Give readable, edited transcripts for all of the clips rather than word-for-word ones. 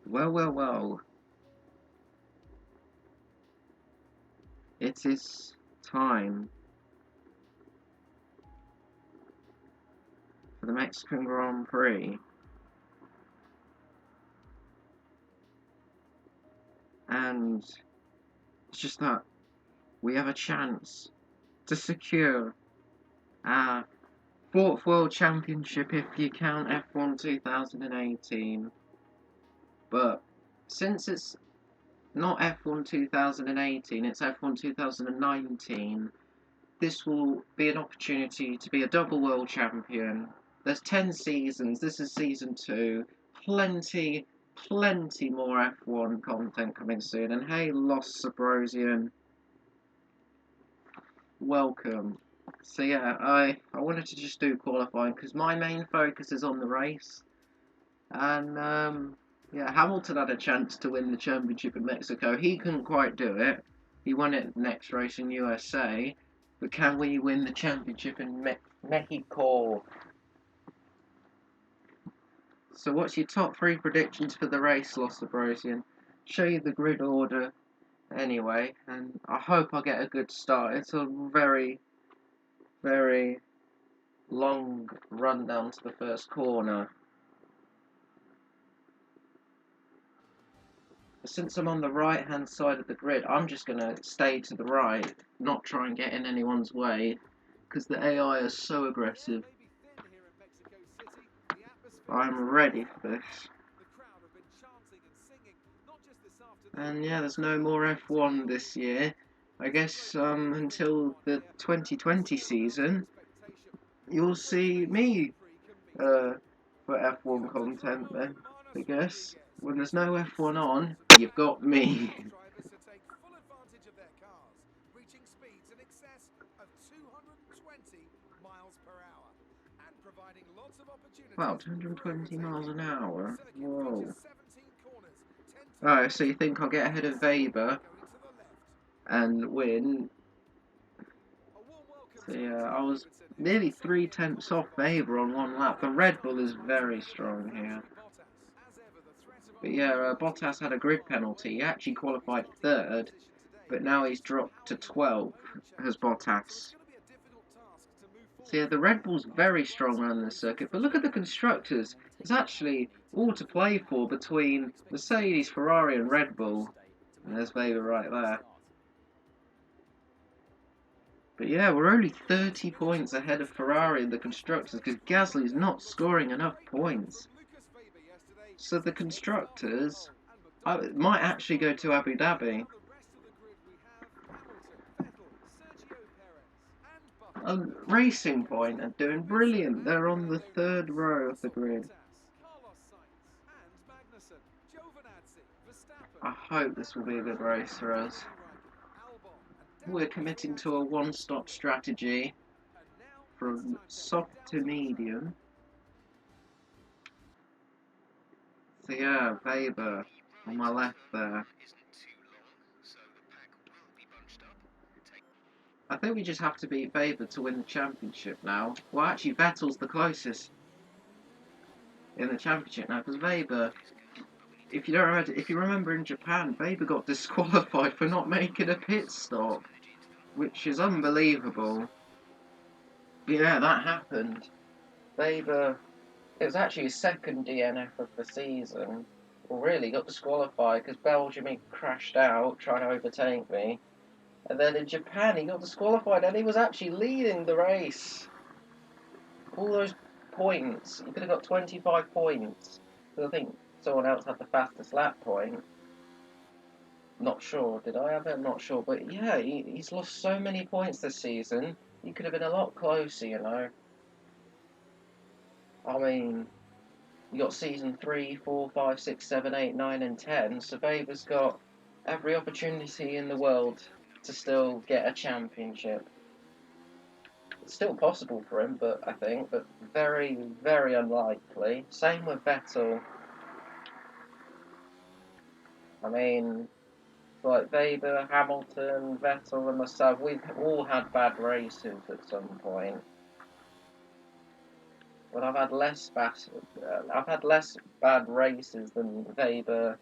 Well, well, well. It is time for the Mexican Grand Prix. And it's just that we have a chance to secure our fourth World Championship if you count F1 2018. But since it's not F1 2018, it's F1 2019, this will be an opportunity to be a double world champion. There's 10 seasons, this is season 2, plenty more F1 content coming soon. And hey, Lost Sabrosian, welcome. So yeah, I wanted to just do qualifying because my main focus is on the race. And yeah, Hamilton had a chance to win the championship in Mexico. He couldn't quite do it. He won it next race in USA. But can we win the championship in Mexico? So what's your top 3 predictions for the race, Lost Abrasian? Show you the grid order anyway, and I hope I get a good start. It's a very, very long run down to the first corner. Since I'm on the right hand side of the grid, I'm just going to stay to the right, not try and get in anyone's way, because the AI is so aggressive. I'm ready for this. And yeah, there's no more F1 this year. I guess until the 2020 season, you'll see me for F1 content then, I guess. When there's no F1 on, you've got me. Wow, 220 miles an hour. Whoa. Alright, so you think I'll get ahead of Weber and win? So yeah, I was nearly 3/10 off Weber on one lap. The Red Bull is very strong here. But yeah, Bottas had a grid penalty. He actually qualified 3rd, but now he's dropped to 12th as Bottas. So yeah, the Red Bull's very strong around this circuit, but look at the constructors. It's actually all to play for between Mercedes, Ferrari and Red Bull. And there's Weber right there. But yeah, we're only 30 points ahead of Ferrari in the constructors because Gasly's not scoring enough points. So the constructors might actually go to Abu Dhabi. Racing Point are doing brilliant. They're on the 3rd row of the grid. I hope this will be a good race for us. We're committing to a one-stop strategy from soft to medium. So yeah, Weber on my left there. I think we just have to beat Weber to win the championship now. Well, actually, Vettel's the closest in the championship now because Weber. If you remember in Japan, Weber got disqualified for not making a pit stop, which is unbelievable. But yeah, that happened. Weber. It was actually his 2nd DNF of the season. Well, really got disqualified because Belgium he crashed out trying to overtake me. And then in Japan, he got disqualified, and he was actually leading the race. All those points, he could have got 25 points. Because I think someone else had the fastest lap point. Not sure, did I have it? I'm not sure. But yeah, he's lost so many points this season. He could have been a lot closer, you know. I mean, you got season 3, 4, 5, 6, 7, 8, 9, and 10. So Weber's got every opportunity in the world to still get a championship. It's still possible for him, but very, very unlikely. Same with Vettel. I mean, like Weber, Hamilton, Vettel, and myself, we've all had bad races at some point. But I've had less bad races than Weber,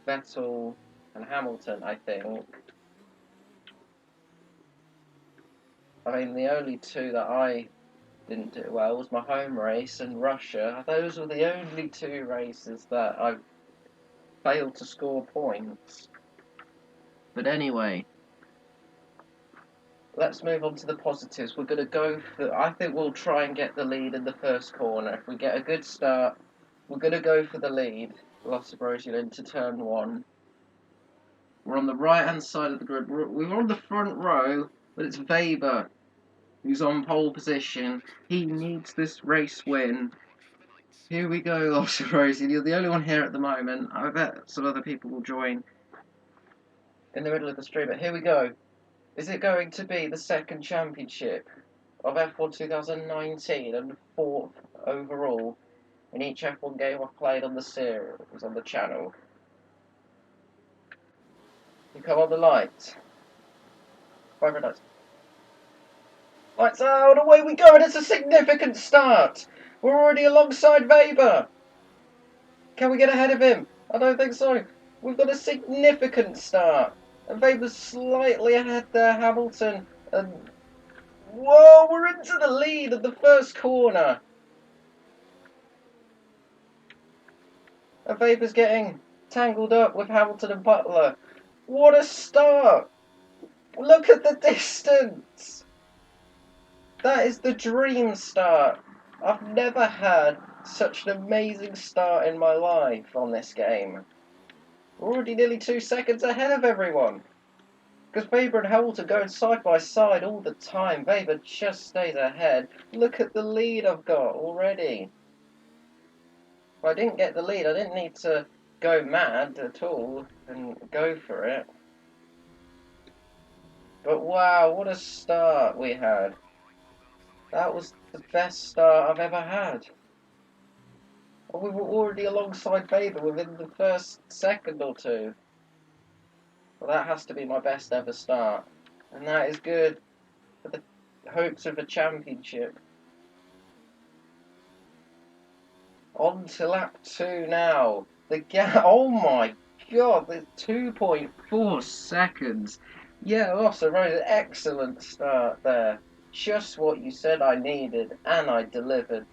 Vettel, and Hamilton, I think. I mean, the only two that I didn't do well was my home race and Russia. Those were the only two races that I failed to score points. But anyway, let's move on to the positives. We're going to go for... I think we'll try and get the lead in the first corner. If we get a good start, we're going to go for the lead. Loss of Rosian into turn 1. We're on the right-hand side of the grid. We're on the front row, but it's Weber who's on pole position. He needs this race win. Here we go, Loss of Rosian. You're the only one here at the moment. I bet some other people will join in the middle of the stream, but here we go. Is it going to be the second championship of F1 2019 and 4th overall in each F1 game I've played on the series, on the channel? You come on the lights. Five red lights. Lights out, away we go, and it's a significant start. We're already alongside Weber. Can we get ahead of him? I don't think so. We've got a significant start. And Weber's slightly ahead there, Hamilton. And whoa, we're into the lead of the first corner. And Weber's getting tangled up with Hamilton and Butler. What a start! Look at the distance! That is the dream start. I've never had such an amazing start in my life on this game. We're already nearly 2 seconds ahead of everyone. Because Weber and Hamilton going side by side all the time. Weber just stays ahead. Look at the lead I've got already. If I didn't get the lead, I didn't need to go mad at all and go for it. But wow, what a start we had. That was the best start I've ever had. We were already alongside Weber within the first second or two. Well, that has to be my best ever start. And that is good for the hopes of a championship. On to lap 2 now. The gap, oh my god, there's 2.4 seconds. Yeah, Loss of Rosian, excellent start there. Just what you said I needed, and I delivered.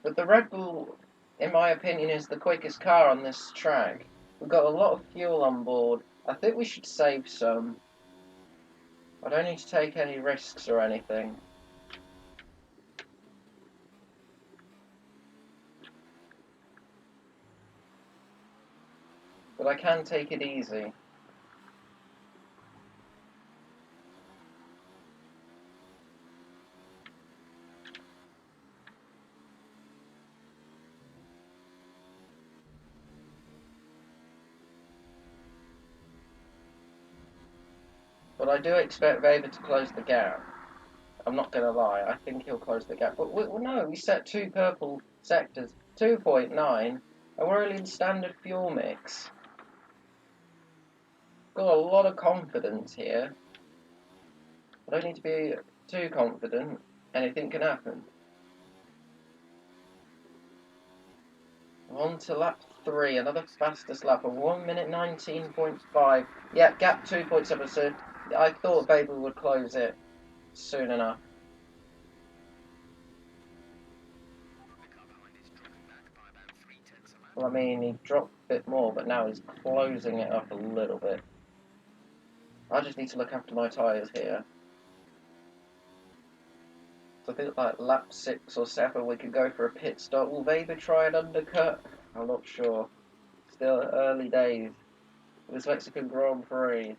But the Red Bull, in my opinion, is the quickest car on this track. We've got a lot of fuel on board. I think we should save some. I don't need to take any risks or anything. But I can take it easy. But I do expect Weber to close the gap. I'm not going to lie, I think he'll close the gap. But no, we set 2 purple sectors, 2.9, and we're only in standard fuel mix. Got a lot of confidence here. I don't need to be too confident. Anything can happen. On to lap 3, another fastest lap of 1 minute 19.5. Yeah, gap 2.7, so I thought Weber would close it soon enough. Well, I mean, he dropped a bit more, but now he's closing it up a little bit. I just need to look after my tyres here. So I think like lap 6 or 7 we could go for a pit stop. Will Weber try an undercut? I'm not sure. Still early days. This Mexican Grand Prix.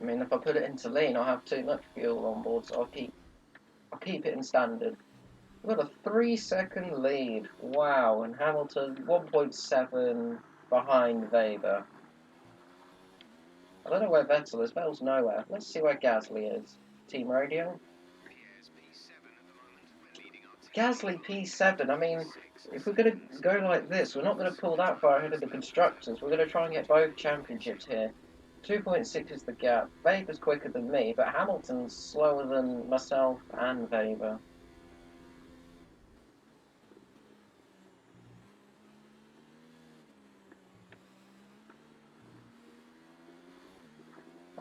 I mean, if I put it into lean, I'll have too much fuel on board, so I'll keep it in standard. We've got a 3-second lead. Wow, and Hamilton 1.7 behind Weber. I don't know where Vettel is. Vettel's nowhere. Let's see where Gasly is. Team radio. Gasly P7. I mean, if we're going to go like this, we're not going to pull that far ahead of the constructors. We're going to try and get both championships here. 2.6 is the gap. Weber's quicker than me, but Hamilton's slower than myself and Weber.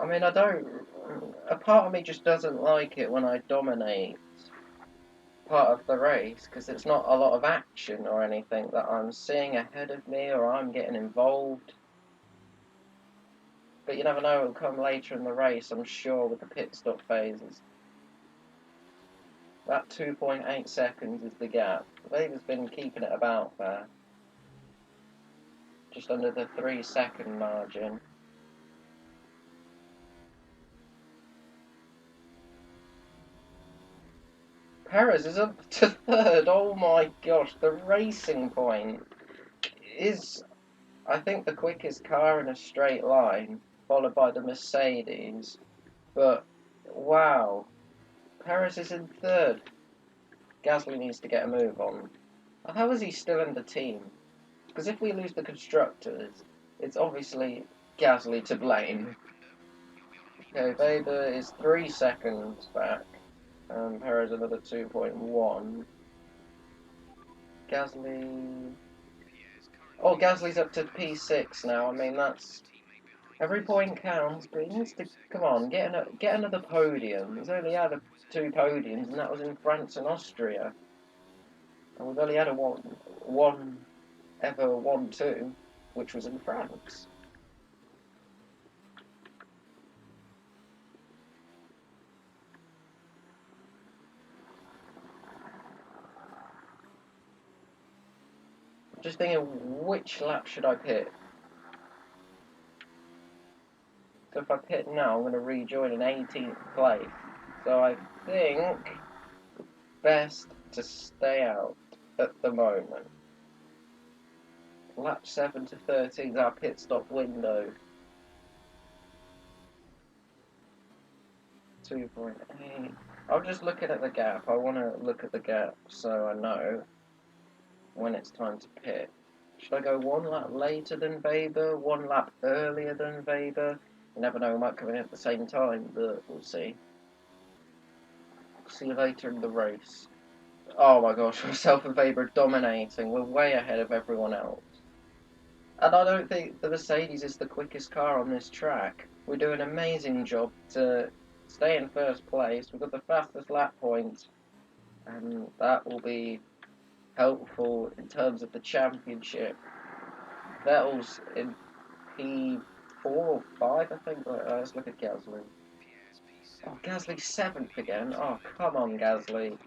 I mean, I don't. A part of me just doesn't like it when I dominate part of the race because it's not a lot of action or anything that I'm seeing ahead of me or I'm getting involved. But you never know, it'll come later in the race, I'm sure, with the pit stop phases. That 2.8 seconds is the gap. Weber's been keeping it about there. Just under the 3-second margin. Perez is up to third. Oh my gosh, the Racing Point is, I think, the quickest car in a straight line, followed by the Mercedes. But, wow, Perez is in third. Gasly needs to get a move on. How is he still in the team? Because if we lose the constructors, it's obviously Gasly to blame. Okay, Weber is 3 seconds back, and Perez another 2.1. Gasly... Oh, Gasly's up to P6 now. I mean, that's... Every point counts, but he needs to... Come on, get another podium. He's only had 2 podiums, and that was in France and Austria. And we've only had one ever 1-2, which was in France. Just thinking, which lap should I pit? So if I pit now, I'm going to rejoin in 18th place. So I think best to stay out at the moment. Lap 7 to 13 is our pit stop window. 2.8. I'm just looking at the gap. I want to look at the gap so I know when it's time to pit. Should I go 1 lap later than Weber, 1 lap earlier than Weber? You never know, we might come in at the same time, but we'll see. See you later in the race. Oh my gosh, myself and Weber are dominating. We're way ahead of everyone else. And I don't think the Mercedes is the quickest car on this track. We do an amazing job to stay in first place. We've got the fastest lap points, and that will be helpful in terms of the championship. Vettel's in P4 or 5, I think. Let's look at Gasly. Oh, Gasly's 7th again. Oh, come on, Gasly.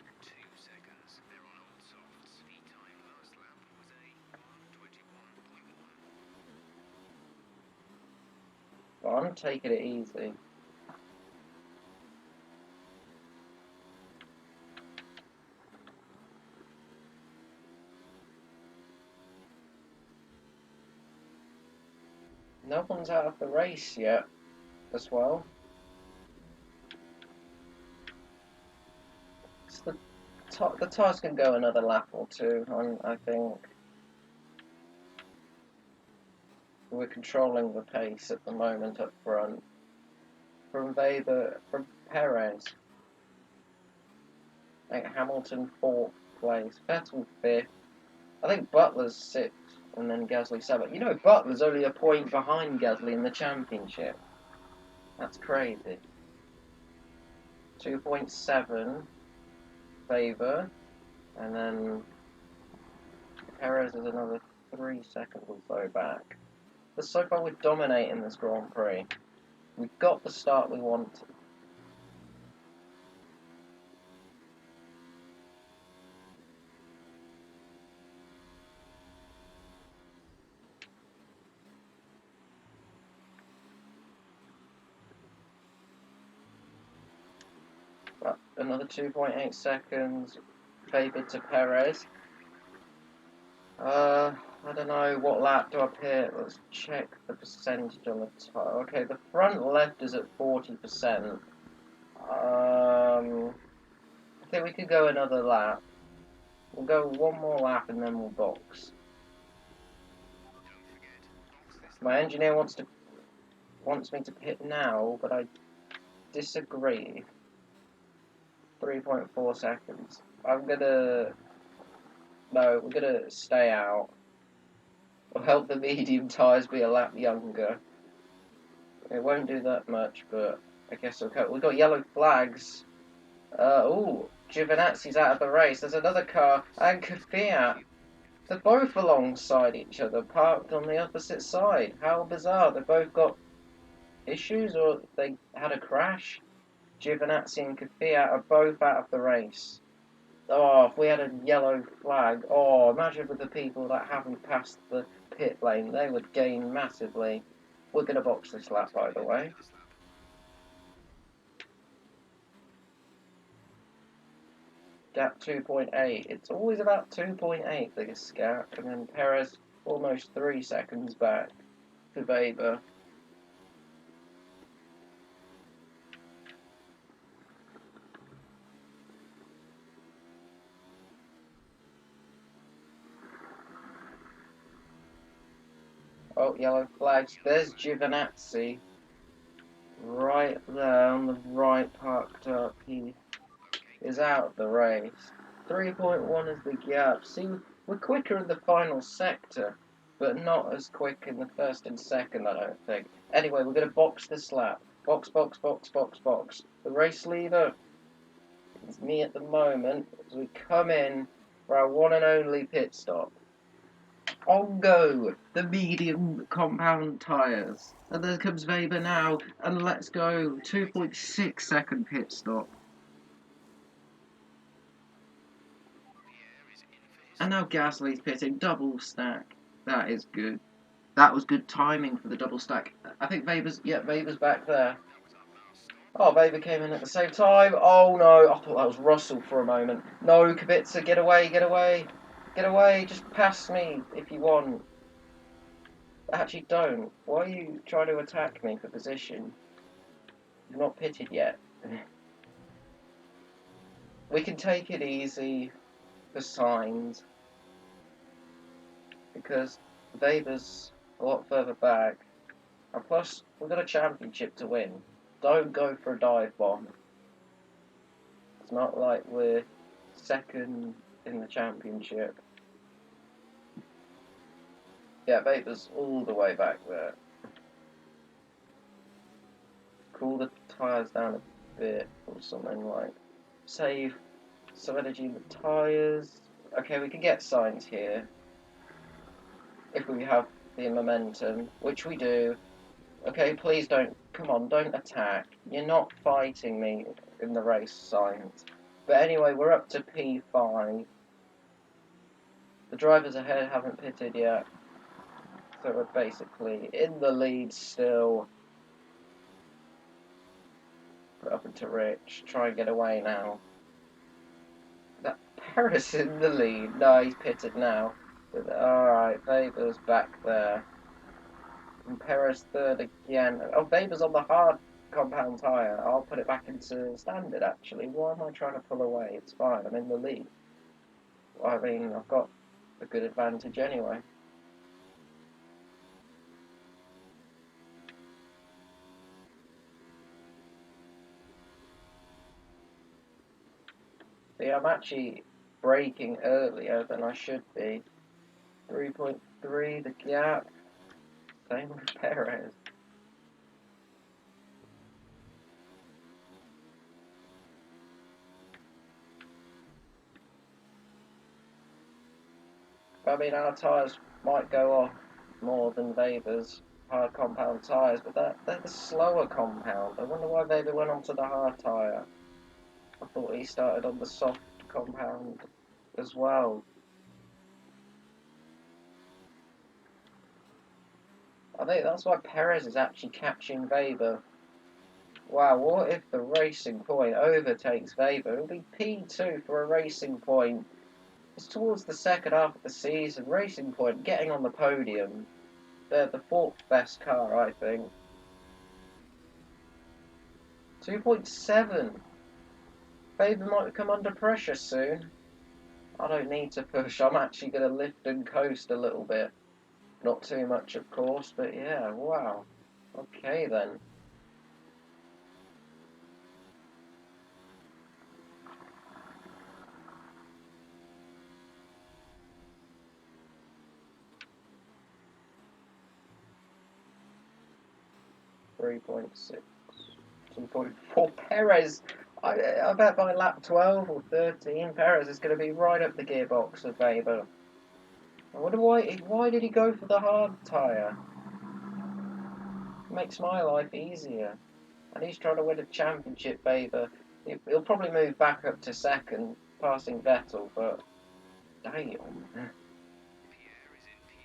Well, I'm taking it easy. No one's out of the race yet, as well. The tyres can go another lap or 2, I think. We're controlling the pace at the moment up front. From Perez. I think Hamilton 4th place. Vettel 5th. I think Butler's 6th, and then Gasly 7th. You know, Butler's only a point behind Gasly in the championship. That's crazy. 2.7 Weber, and then Perez is another 3 seconds or so back. But so far we're dominating this Grand Prix. We've got the start we wanted. But another 2.8 seconds. favoured to Perez. I don't know, what lap do I pick? Let's check the percentage on the tyre. Okay, the front left is at 40%. I think we could go another lap. We'll go one more lap and then we'll box. My engineer wants me to pit now, but I disagree. 3.4 seconds. No, we're gonna stay out. We'll help the medium tyres be a lap younger. It won't do that much, but I guess okay. We've got yellow flags. Ooh, Giovinazzi's out of the race. There's another car, and Fiat. They're both alongside each other, parked on the opposite side. How bizarre. They've both got issues, or they had a crash. Giovinazzi and Fiat are both out of the race. Oh, if we had a yellow flag, oh, imagine with the people that haven't passed the pit lane, they would gain massively. We're going to box this lap, by the way. Gap 2.8. It's always about 2.8, biggest gap. And then Perez almost 3 seconds back to Weber. Oh, yellow flags. There's Giovinazzi. Right there on the right, parked up. He is out of the race. 3.1 is the gap. See, we're quicker in the final sector, but not as quick in the first and second, I don't think. Anyway, we're going to box this lap. Box, box, box, box, box. The race leader is me at the moment as we come in for our one and only pit stop. On go, the medium compound tyres. And there comes Weber now, and let's go. 2.6 second pit stop. And now Gasly's pitting, double stack. That is good. That was good timing for the double stack. I think Weber's back there. Oh, Weber came in at the same time. Oh no, I thought that was Russell for a moment. No, Kubica, get away, get away. Get away, just pass me if you want. Actually, don't. Why are you trying to attack me for position? You're not pitted yet. We can take it easy for signs. Because Weber's a lot further back. And plus, we've got a championship to win. Don't go for a dive bomb. It's not like we're second in the championship. Yeah, Weber's all the way back there. Cool the tyres down a bit or something like. Save some energy in the tyres. Okay, we can get signs here. If we have the momentum, which we do. Okay, please don't, come on, don't attack. You're not fighting me in the race, signs. But anyway, we're up to P5. The drivers ahead haven't pitted yet. So we're basically in the lead still. Put up into Rich, try and get away now. That Paris in the lead. No, he's pitted now. Alright, Weber's back there. And Perez third again. Oh, Weber's on the hard compound tyre. I'll put it back into standard, actually. Why am I trying to pull away? It's fine, I'm in the lead. Well, I mean, I've got a good advantage anyway. See, I'm actually braking earlier than I should be. 3.3, the gap. Same with Perez. I mean, our tyres might go off more than Weber's hard compound tyres, but they're the slower compound. I wonder why Weber went onto the hard tyre. I thought he started on the soft compound as well. I think that's why Perez is actually catching Weber. Wow, what if the Racing Point overtakes Weber? It'll be P2 for a Racing Point. It's towards the second half of the season. Racing Point getting on the podium. They're the fourth best car, I think. 2.7. Weber might come under pressure soon. I don't need to push. I'm actually going to lift and coast a little bit. Not too much, of course, but yeah, wow. Okay, then. Three point six. 2.4. Perez. I bet by lap 12 or 13, Perez is going to be right up the gearbox of Weber. I wonder why did he go for the hard tyre? It makes my life easier. And he's trying to win a championship, Weber. He'll probably move back up to second, passing Vettel, but damn.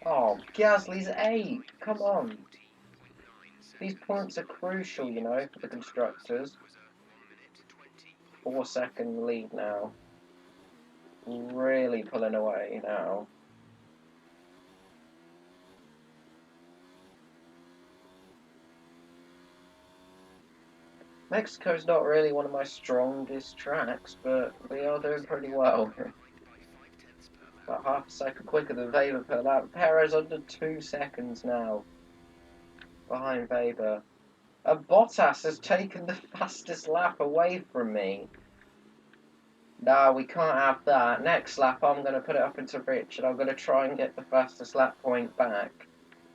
Oh, Gasly's 8. Come on. These points are crucial, you know, for the constructors. 4-second lead now. Really pulling away now. Mexico's not really one of my strongest tracks, but we are doing pretty well. About half a second quicker than Weber per lap. Perez under 2 seconds now. Behind Weber. Bottas has taken the fastest lap away from me. No, we can't have that. Next lap, I'm going to put it up into Rich, and I'm going to try and get the fastest lap point back.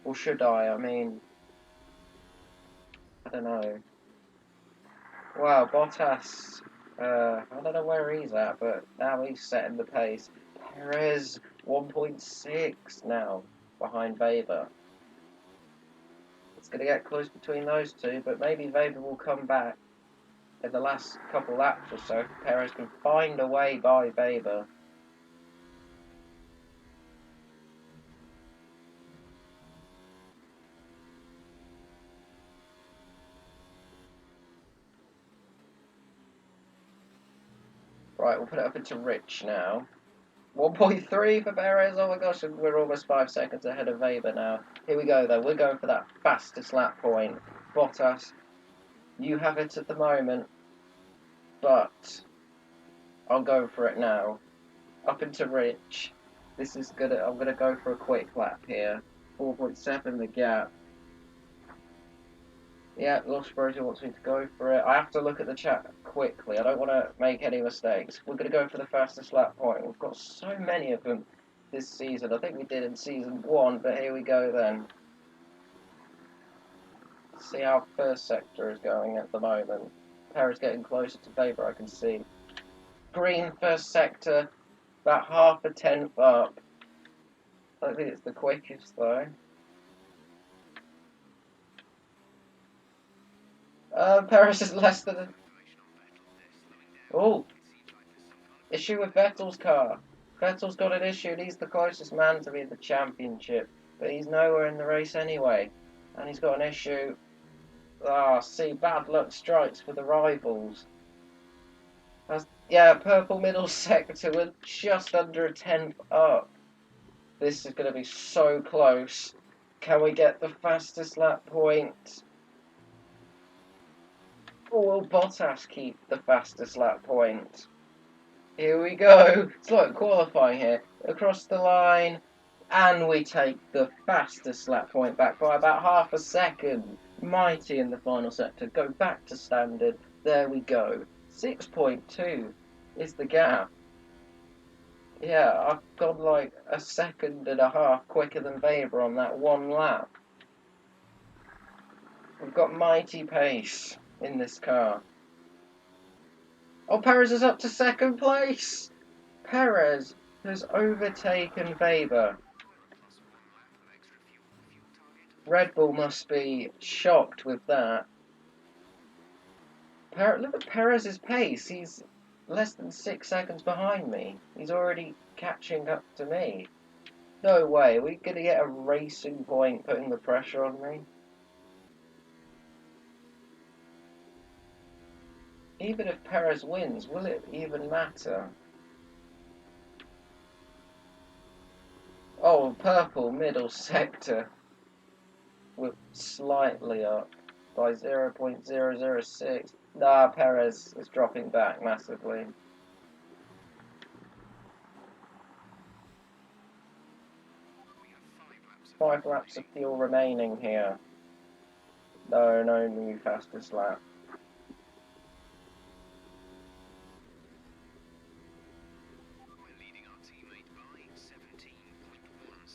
Or should I? I mean, I don't know. Wow, Bottas. I don't know where he's at, but now he's setting the pace. Perez, 1.6 now, behind Weber. It's going to get close between those two, but maybe Weber will come back in the last couple laps or so. Perez can find a way by Weber. Right, we'll put it up into Rich now. 1.3 for Perez. Oh my gosh, and we're almost 5 seconds ahead of Weber now. Here we go, though. We're going for that fastest lap point. Bottas, you have it at the moment, but I'll go for it now. Up into Rich. This is gonna. I'm gonna go for a quick lap here. 4.7 the gap. Yeah, Lost Rosie wants me to go for it. I have to look at the chat quickly. I don't want to make any mistakes. We're going to go for the fastest lap point. We've got so many of them this season. I think we did in season 1, but here we go then. Let's see how first sector is going at the moment. Perez getting closer to Weber, I can see. Green first sector, about half a tenth up. I don't think it's the quickest though. Perez is less than... Oh! Issue with Vettel's car. Vettel's got an issue and he's the closest man to be the championship. But he's nowhere in the race anyway. And he's got an issue. Ah, see, bad luck strikes for the rivals. Yeah, purple middle sector. We're just under a tenth up. This is going to be so close. Can we get the fastest lap point? Or will Bottas keep the fastest lap point? Here we go. It's like qualifying here. Across the line. And we take the fastest lap point back by about half a second. Mighty in the final sector. Go back to standard. There we go. 6.2 is the gap. Yeah, I've gone like a second and a half quicker than Weber on that one lap. We've got mighty pace in this car. Oh, Perez is up to second place. Perez has overtaken Weber. Red Bull must be shocked with that. Look at Perez's pace. He's less than 6 seconds behind me. He's already catching up to me. No way. Are we going to get a racing point putting the pressure on me? Even if Perez wins, will it even matter? Oh, purple middle sector. We're slightly up by 0.006. Nah, Perez is dropping back massively. 5 laps of fuel remaining here. No new fastest lap.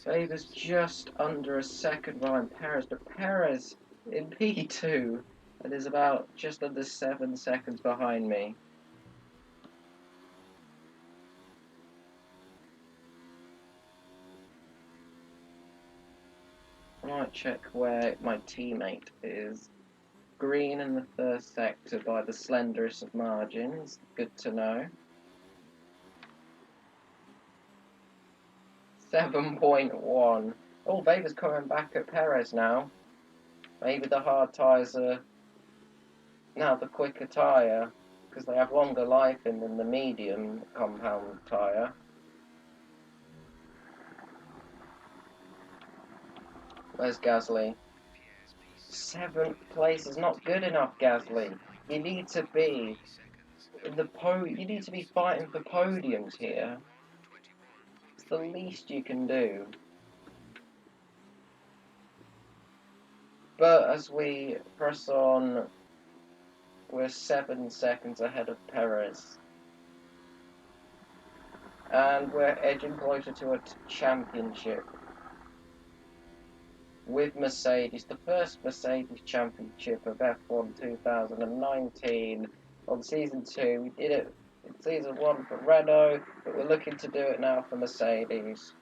Vader's just under a second behind Perez, but Perez in P2 and is about just under 7 seconds behind me. I might check where my teammate is. Green in the first sector by the slenderest of margins. Good to know. 7.1. Oh, Vader's coming back at Perez now. Maybe the hard tyres are now the quicker tyre, because they have longer life in than the medium compound tyre. Where's Gasly? 7th place is not good enough, Gasly. You need to be you need to be fighting for podiums here. It's the least you can do. But as we press on, we're 7 seconds ahead of Perez. And we're edging closer to a championship with Mercedes, the first Mercedes championship of F1 2019 on Season 2. We did it in Season 1 for Renault, but we're looking to do it now for Mercedes.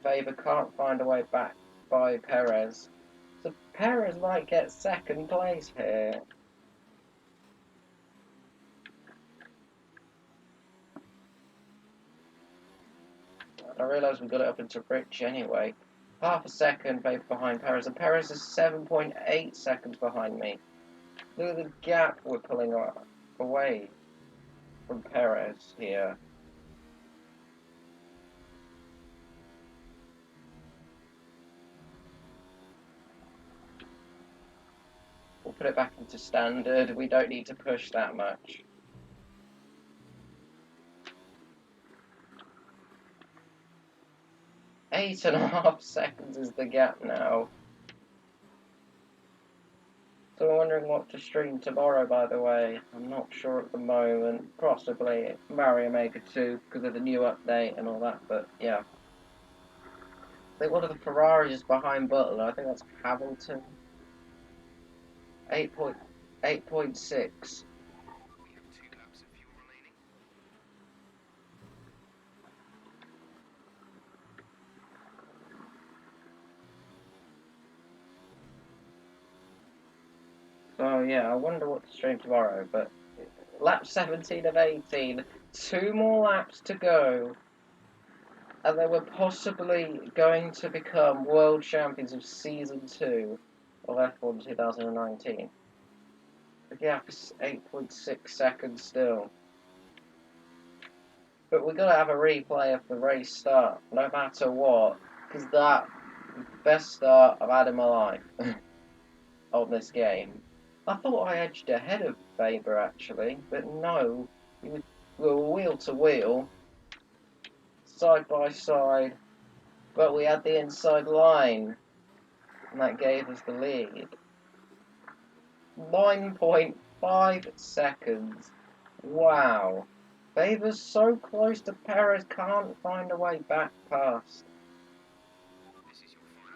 Weber can't find a way back by Perez. So Perez might get 2nd place here. I realise we got it up into Rich anyway. Half a second behind Perez, and Perez is 7.8 seconds behind me. Look at the gap we're pulling away from Perez here. We'll put it back into standard. We don't need to push that much. 8.5 seconds is the gap now. So I'm wondering what to stream tomorrow, by the way. I'm not sure at the moment. Possibly Mario Maker 2 because of the new update and all that, but yeah. I think one of the Ferraris is behind Butler. I think that's Hamilton. 8.6. So yeah, I wonder what to stream tomorrow, but lap 17 of 18, 2 more laps to go, and then we're possibly going to become world champions of Season 2 of F1 2019. The gap is 8.6 seconds still. But we're going to have a replay of the race start, no matter what, because that best start I've had in my life on this game. I thought I edged ahead of Weber actually, but no, we were wheel to wheel, side by side, but we had the inside line, and that gave us the lead. 9.5 seconds. Wow. Weber's so close to Perez, can't find a way back past.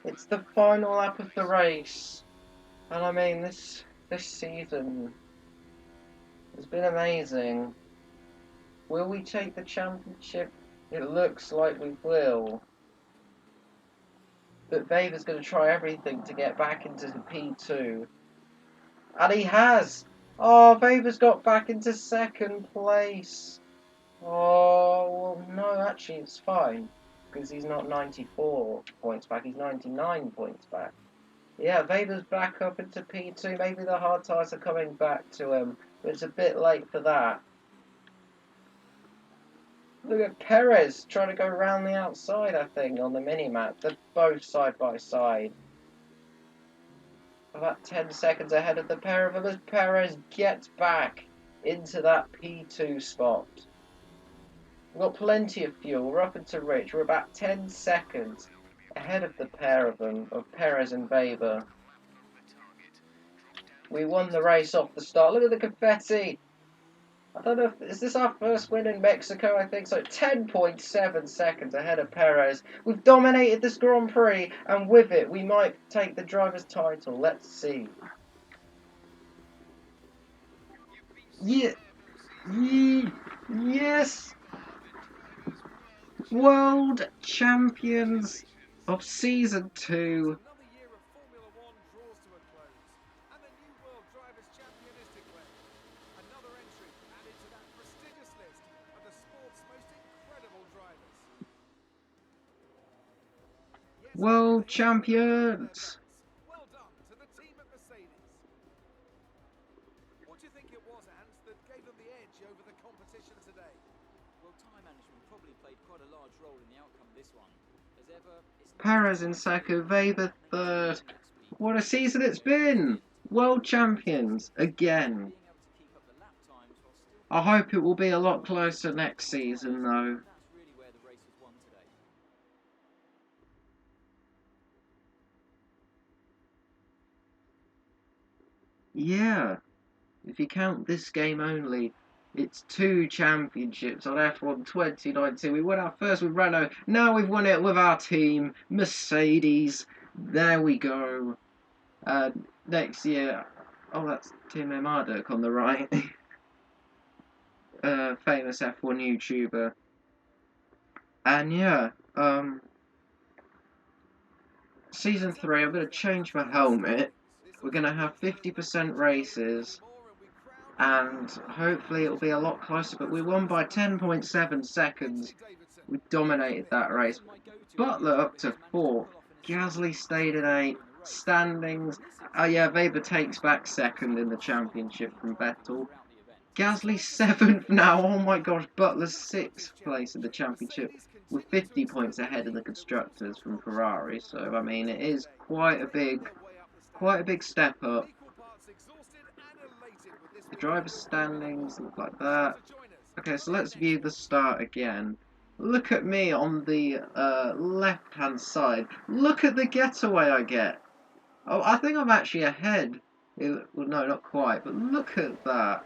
It's the final lap of the race, and I mean this season has been amazing. Will we take the championship? It looks like we will. But Weber's going to try everything to get back into the P2. And he has! Oh, Weber's got back into 2nd place. Oh, well, no, actually, it's fine. Because he's not 94 points back, he's 99 points back. Yeah, Weber's back up into P2. Maybe the hard tyres are coming back to him, but it's a bit late for that. Look at Perez trying to go around the outside, I think, on the mini-map. They're both side by side. About 10 seconds ahead of the pair of them as Perez gets back into that P2 spot. We've got plenty of fuel. We're up into Rich. We're about 10 seconds ahead of the pair of them, of Perez and Weber. We won the race off the start. Look at the confetti. I don't know, is this our first win in Mexico? I think so. 10.7 seconds ahead of Perez. We've dominated this Grand Prix, and with it, we might take the driver's title. Let's see. Yeah. Yes! World Champions of Season 2. World Champions! Well done to the team at Mercedes. What do you think it was, Ant, that gave them the edge over the competition today? Well, time management probably played quite a large role in the outcome of this one. As ever, Perez in second, Weber third. What a season it's been! World Champions again. I hope it will be a lot closer next season, though. That's really where the race was won today. Yeah, if you count this game only, it's 2 championships on F1 2019. We won our first with Renault, now we've won it with our team, Mercedes. There we go. Next year, oh, that's Tim Marduk on the right. Famous F1 YouTuber. And yeah, Season 3, I'm going to change my helmet. We're going to have 50% races, and hopefully it'll be a lot closer, but we won by 10.7 seconds. We dominated that race. Butler up to 4th. Gasly stayed in 8th. Standings. Oh yeah, Weber takes back 2nd in the championship from Vettel. Gasly 7th now. Oh my gosh, Butler's 6th place in the championship with 50 points ahead of the constructors from Ferrari. So I mean, it is quite a big step up. The driver's standings look like that. Okay, so let's view the start again. Look at me on the left-hand side. Look at the getaway I get. Oh, I think I'm actually ahead. Well, no, not quite, but look at that.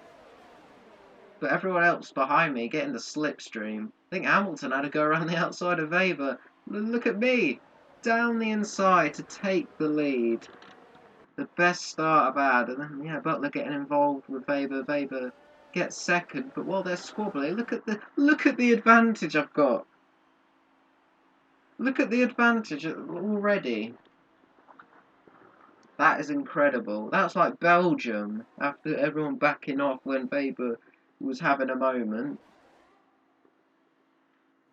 But everyone else behind me getting the slipstream. I think Hamilton had to go around the outside of Weber. Look at me. Down the inside to take the lead. The best start I've had. And then, yeah, Butler getting involved with Weber. Weber gets 2nd, but while they're squabbling, look at the advantage I've got. Look at the advantage already. That is incredible. That's like Belgium after everyone backing off when Weber was having a moment.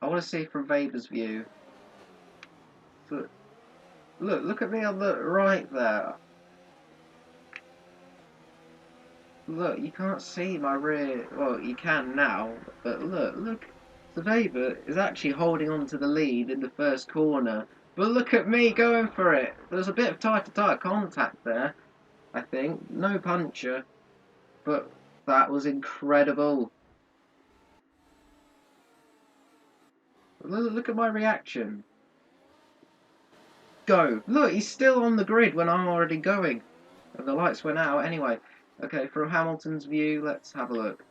I want to see from Weber's view. So, look at me on the right there. Look, you can't see my rear. Well, you can now, but look. The Weber is actually holding on to the lead in the first corner. But look at me going for it. There's a bit of tire-to-tire contact there, I think. No puncture. But that was incredible. Look at my reaction. Go. Look, he's still on the grid when I'm already going. And the lights went out anyway. Okay, from Hamilton's view, let's have a look.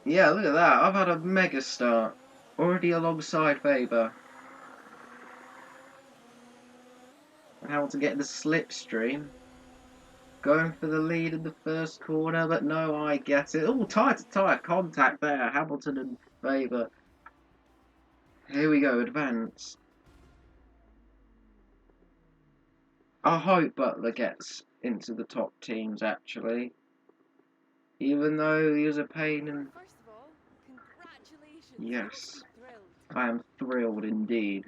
Yeah, look at that. I've had a mega start. Already alongside Weber. Hamilton getting the slipstream. Going for the lead in the first corner, but no, I get it. Oh, tire-to-tire contact there. Hamilton and Weber. Here we go, advance. I hope Butler gets into the top teams, actually. Even though he was a pain in... First of all, congratulations. Yes. Thrilled. I am thrilled indeed.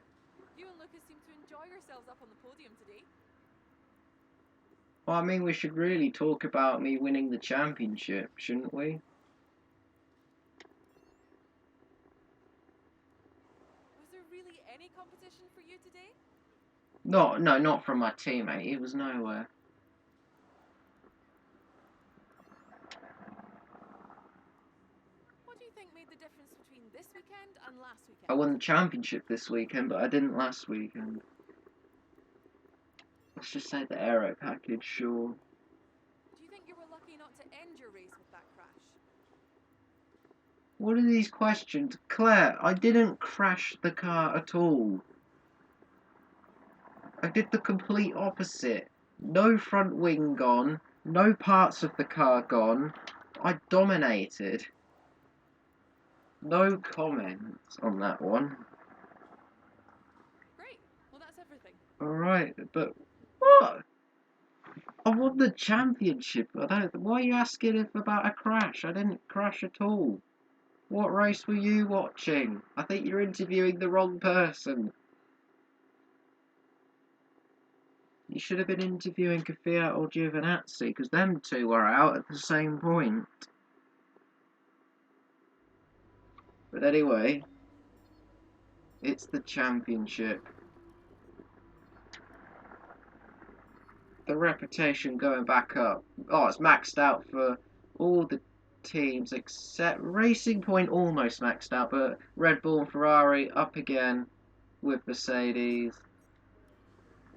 You and Lucas seem to enjoy yourselves up on the podium today. Well, I mean, we should really talk about me winning the championship, shouldn't we? Was there really any competition for you today? No, not from my teammate. He was nowhere. What do you think made the difference between this weekend and last weekend? I won the championship this weekend, but I didn't last weekend. Let's just say the aero package, sure. Do you think you were lucky not to end your race with that crash? What are these questions? Claire, I didn't crash the car at all. I did the complete opposite. No front wing gone, no parts of the car gone. I dominated. No comments on that one. Great. Well, that's everything. Alright, but what? I won the championship. Why are you asking if about a crash? I didn't crash at all. What race were you watching? I think you're interviewing the wrong person. You should have been interviewing Kvyat or Giovinazzi, because them two were out at the same point. But anyway, it's the championship. The reputation going back up. Oh, it's maxed out for all the teams except Racing Point almost maxed out, but Red Bull and Ferrari up again with Mercedes.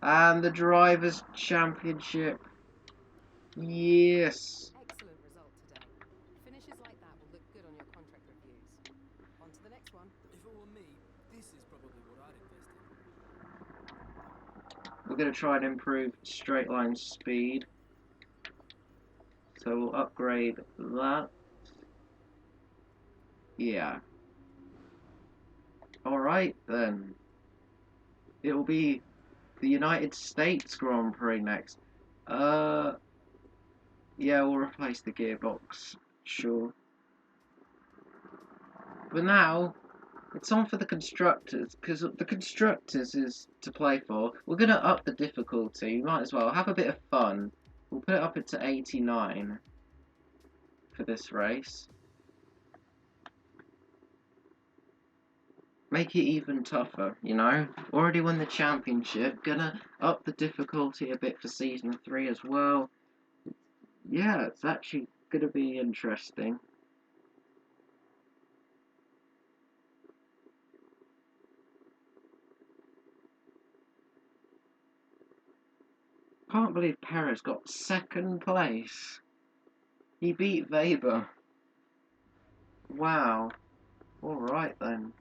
And the Drivers' Championship. Yes. Excellent result today. Finishes like that will look good on your contract reviews. On to the next one. If it were me, this is probably what I'd invest in. We're going to try and improve straight line speed. So we'll upgrade that. Yeah. Alright then. It'll be the United States Grand Prix next. Yeah, we'll replace the gearbox. Sure. But now, it's on for the constructors, because the constructors is to play for. We're going to up the difficulty. Might as well have a bit of fun. We'll put it up into 89 for this race. Make it even tougher, you know? Already won the championship. Gonna up the difficulty a bit for Season 3 as well. Yeah, it's actually gonna be interesting. Can't believe Perez got second place. He beat Weber. Wow. Alright then.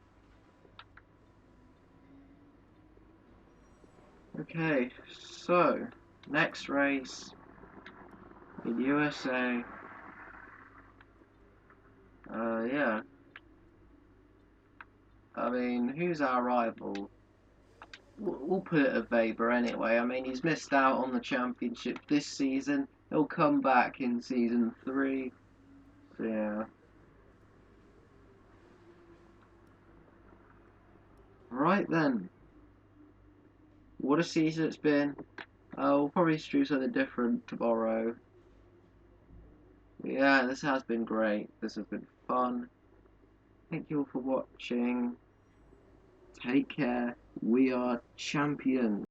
Okay, so next race in USA. Yeah. I mean, who's our rival? We'll put it at Weber anyway. I mean, he's missed out on the championship this season. He'll come back in Season 3. So, yeah. Right then. What a season it's been. We'll probably do something different tomorrow. Yeah, this has been great. This has been fun. Thank you all for watching. Take care. We are champions.